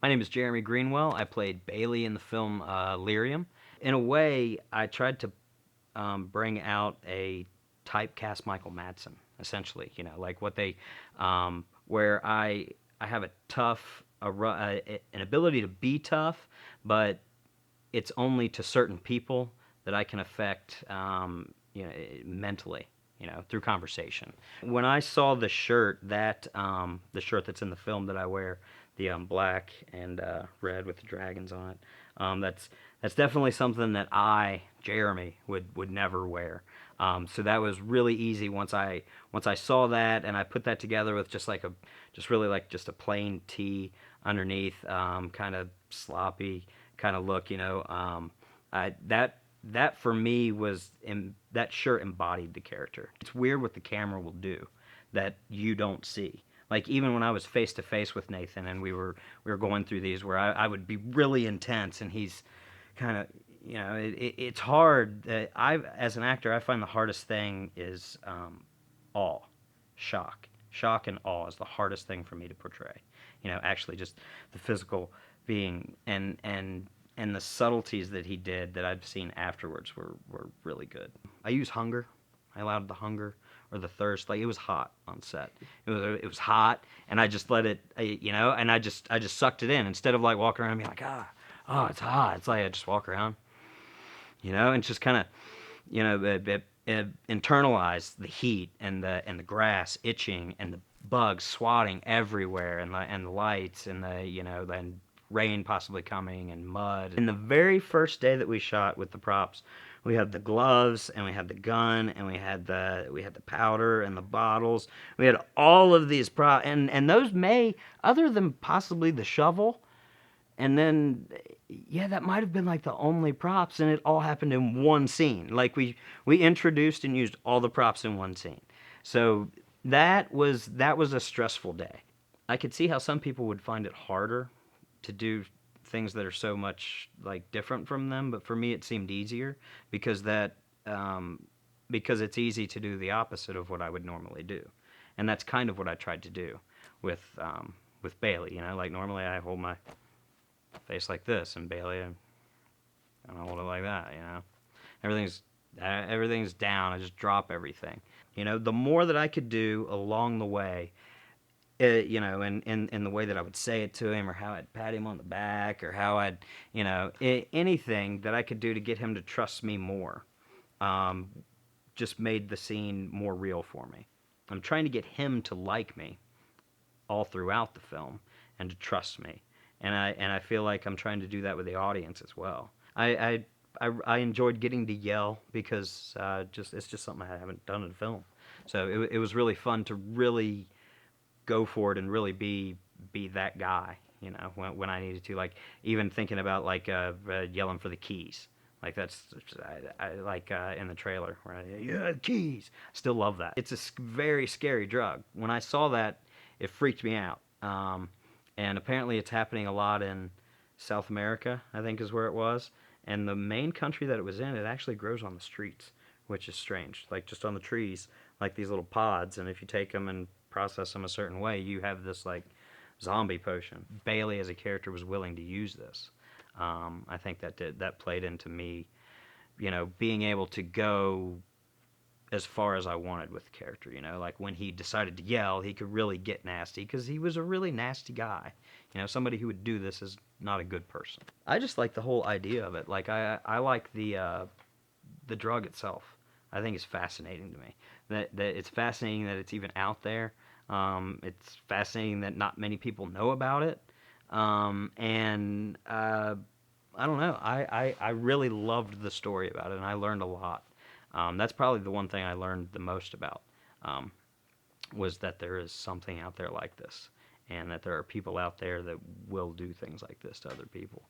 My name is Jeremy Greenwell. I played Bailey in the film Lirium. In a way, I tried to bring out a typecast Michael Madsen, essentially. Like what they, where I have a tough, an ability to be tough, but it's only to certain people that I can affect, mentally, through conversation. When I saw the shirt the shirt that's in the film that I wear, the black and red with the dragons on it, that's definitely something that Jeremy, would never wear. So that was really easy once I saw that and I put that together with just really like just a plain tee underneath, kind of sloppy kind of look. That for me that shirt embodied the character. It's weird what the camera will do that you don't see. Like even when I was face to face with Nathan and we were going through these where I would be really intense and he's kind of, it's hard. As an actor, I find the hardest thing is awe, shock and awe is the hardest thing for me to portray. Actually just the physical being and the subtleties that he did that I've seen afterwards were really good. I use hunger. I allowed the hunger or the thirst. Like it was hot on set. It was hot, and I just let it, and I just sucked it in instead of like walking around and being like oh it's hot. It's like I just walk around, and just kind of, internalize the heat and the grass itching and the bugs swatting everywhere and the lights and then rain possibly coming and mud. In the very first day that we shot with the props, we had the gloves and we had the gun and we had the powder and the bottles. We had all of these props and those may, other than possibly the shovel, and then yeah, that might have been like the only props, and it all happened in one scene. Like we introduced and used all the props in one scene. So that was a stressful day. I could see how some people would find it harder to do things that are so much like different from them, but for me it seemed easier because um, because it's easy to do the opposite of what I would normally do, and that's kind of what I tried to do with Bailey. Like normally I hold my face like this, and Bailey, I don't hold it like that. Everything's everything's down. I just drop everything. The more that I could do along the way, in the way that I would say it to him, or how I'd pat him on the back, or how I'd, anything that I could do to get him to trust me more, um, just made the scene more real for me. I'm trying to get him to like me all throughout the film and to trust me, and I feel like I'm trying to do that with the audience as well. I enjoyed getting to yell because just it's just something I haven't done in film, so it was really fun to really go for it and really be that guy. When I needed to, like even thinking about like yelling for the keys. Like that's I like in the trailer where yeah, keys. Still love that. It's a very scary drug. When I saw that, it freaked me out. And apparently, it's happening a lot in South America. I think is where it was. And the main country that it was in, it actually grows on the streets, which is strange. Like just on the trees, like these little pods. And if you take them and process them a certain way, you have this like zombie potion. Bailey as a character was willing to use this. I think that played into me, being able to go as far as I wanted with the character. Like when he decided to yell, he could really get nasty because he was a really nasty guy. Somebody who would do this is not a good person. I just like the whole idea of it. Like I like the drug itself. I think it's fascinating to me. That it's fascinating that it's even out there. It's fascinating that not many people know about it. And I don't know. I really loved the story about it, and I learned a lot. That's probably the one thing I learned the most about, um, was that there is something out there like this, and that there are people out there that will do things like this to other people.